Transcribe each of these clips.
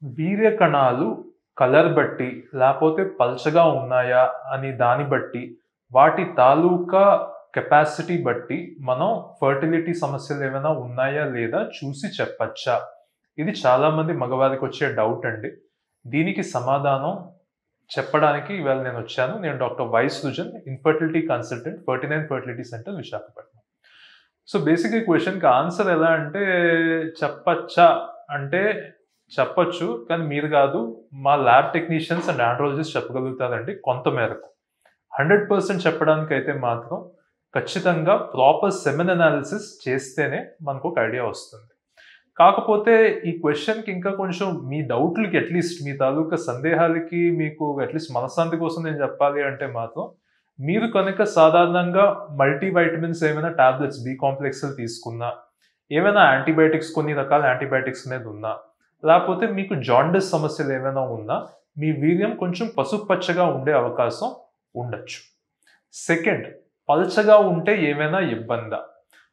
వీర్య కణాలు కలర్ బట్టి, లేపోతే పల్చగా ఉన్నాయా అని దాన్ని బట్టి, వాటి తాలూకా కెపాసిటీ బట్టి మనం ఫర్టిలిటీ సమస్యలేమైనా ఉన్నాయా లేదా చూసి చెప్పచ్చా? ఇది చాలామంది మగవారికొచ్చే డౌట్ అండి. దీనికి సమాధానం చెప్పడానికి ఇవాళ నేనొచ్చాను. నేను doctor why. Srujan, infertility consultant, 39 fertility centre Visakhapatnam. So, బేసిక్‌గా ఈ క్వెషన్‌కి ఆన్సర్ ఎలా అంటే చెప్పచ్చా అంటే చెప్పొచ్చు. కానీ మీరు గాదు. మా ల్యాబ్ టెక్నీషియన్స్ అండ్ ఆండ్రాలజిస్ట్ చెప్పగలుగుతారండి కొంత మేరకు. 100% చెప్పడానికైతే మాత్రం ఖచ్చితంగా ప్రాపర్ సెమెన్ అనాలిసిస్ చేస్తేనే మనకొక ఐడియా వస్తుంది. కాకపోతే ఈ క్వెషన్‌కి ఇంకా కొంచెం మీ డౌట్‌లకి అట్‌లీస్ట్ మీ తాలూకా సందేహాలకి మీకు అట్‌లీస్ట్ మనశ్శాంతి కోసం నేను చెప్పాలి అంటే మాత్రం, మీరు కనుక సాధారణంగా మల్టీ వైటమిన్స్ ఏమైనా టాబ్లెట్స్ బి కాంప్లెక్స్‌లు తీసుకున్నా, ఏమైనా యాంటీబయాటిక్స్ కొన్ని రకాల యాంటీబయాటిక్స్ మీద ఉన్నా, లేపోతే మీకు జాండిస్ సమస్యలు ఏమైనా ఉన్నా, మీ వీర్యం కొంచెం పసుపు పచ్చగా ఉండే అవకాశం ఉండొచ్చు. సెకండ్, పల్చగా ఉంటే ఏమైనా ఇబ్బందా?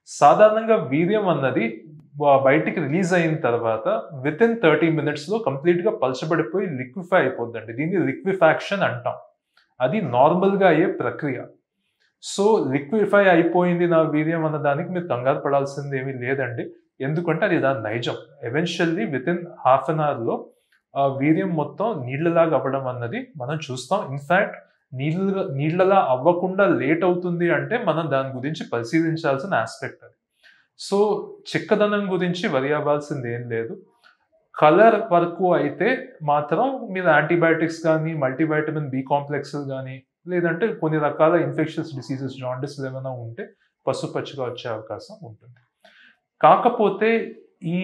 సాధారణంగా వీర్యం అన్నది బయటికి రిలీజ్ అయిన తర్వాత వితిన్ 30 మినిట్స్‌లో కంప్లీట్‌గా పలచబడిపోయి లిక్విఫై అయిపోద్దండి. దీన్ని లిక్విఫాక్షన్ అంటాం. అది నార్మల్‌గా అయ్యే ప్రక్రియ. సో, లిక్విఫై అయిపోయింది నా వీర్యం అన్న దానికి మీరు కంగారు పడాల్సిందేమీ లేదండి. ఎందుకంటే అది దాని నైజం. ఎవెన్చువల్లీ వితిన్ హాఫ్ అన్ అవర్‌లో వీర్యం మొత్తం నీళ్ళలాగా అవ్వడం అన్నది మనం చూస్తాం. ఇన్‌ఫాక్ట్ నీళ్ళలా అవ్వకుండా లేట్ అవుతుంది అంటే మనం దాని గురించి పరిశీలించాల్సిన యాస్పెక్ట్ అది. సో, చిక్కదనం గురించి వరి అవ్వాల్సిందేం లేదు. కలర్ వరకు అయితే మాత్రం మీరు యాంటీబయాటిక్స్ గానీ, మల్టీవైటమిన్ బి కాంప్లెక్స్‌లు గానీ, లేదంటే కొన్ని రకాల ఇన్ఫెక్షన్స్ డిసీజెస్ జాండిస్‌లు ఏమైనా ఉంటే పసుపచ్చగా వచ్చే అవకాశం ఉంటుంది. కాకపోతే ఈ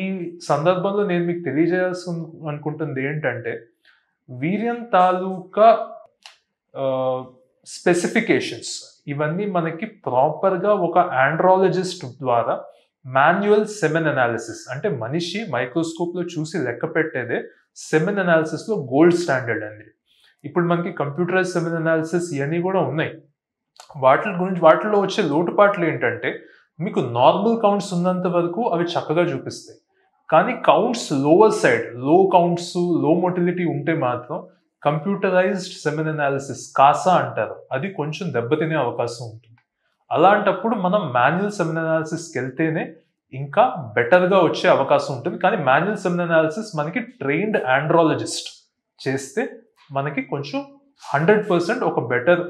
సందర్భంలో నేను మీకు అనుకుంటుంది ఏంటంటే, వీర్యం తాలూకా స్పెసిఫికేషన్స్ ఇవన్నీ మనకి ప్రాపర్‌గా ఒక ఆండ్రాలజిస్ట్ ద్వారా మాన్యువల్ సెమెన్ అనాలిసిస్ అంటే మనిషి మైక్రోస్కోప్‌లో చూసి లెక్క పెట్టేదే సెమెన్ అనాలిసిస్‌లో గోల్డ్ స్టాండర్డ్ అండి. ఇప్పుడు మనకి కంప్యూటరైజ్డ్ సెమెన్ అనాలిసిస్ ఇయన్నీ గూడా ఉన్నాయి. వాటిల్లో వచ్చే లోటుపాట్లు ఏంటంటే, మీకు నార్మల్ కౌంట్స్ ఉన్నంత వరకు అవి చక్కగా చూపిస్తాయి. కానీ కౌంట్స్ లోవర్ సైడ్, లో కౌంట్స్, లో మొటిలిటీ ఉంటే మాత్రం కంప్యూటరైజ్డ్ సెమెన్ అనాలిసిస్ కాసా అంటారు. అది కొంచెం దెబ్బతినే అవకాశం ఉంటుంది. అలాంటప్పుడు మనం మాన్యువల్ సెమెన్ అనాలిసిస్‌కెళ్తేనే ఇంకా బెటర్‌గా వచ్చే అవకాశం ఉంటుంది. కానీ మాన్యువల్ సెమెన్ అనాలిసిస్ మనకి ట్రైన్డ్ ఆండ్రాలజిస్ట్ చేస్తే మనకి కొంచెం 100% ఒక బెటర్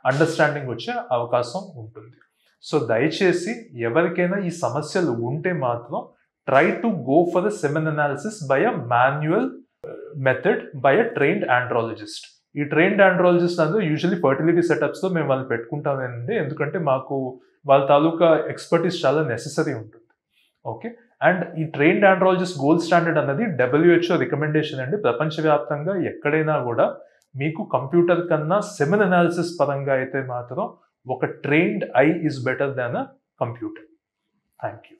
అండర్‌స్టాండింగ్ వచ్చే అవకాశం ఉంటుంది. సో, దయచేసి ఎవరికైనా ఈ సమస్యలు ఉంటే మాత్రం try to go for the semen analysis by a manual method by a trained andrologist. ఈ ట్రైన్డ్ ఆండ్రాలజిస్ట్ అందరూ యూజువల్లీ ఫర్టిలిటీ సెటప్స్‌లో మేము వాళ్ళని పెట్టుకుంటామండి. ఎందుకంటే మాకు వాళ్ళ తాలూకా ఎక్స్‌పర్టీస్ చాలా నెసెసరీ ఉంటుంది. ఓకే. అండ్ ఈ ట్రైన్డ్ ఆండ్రాలజిస్ట్ గోల్డ్ స్టాండర్డ్ అన్నది WHO రికమెండేషన్ అండి. ప్రపంచవ్యాప్తంగా ఎక్కడైనా గూడా మీకు కంప్యూటర్ కన్నా సెమెన్ అనాలిసిస్ పరంగా అయితే మాత్రం ఒక trained I is better than a computer. Thank you.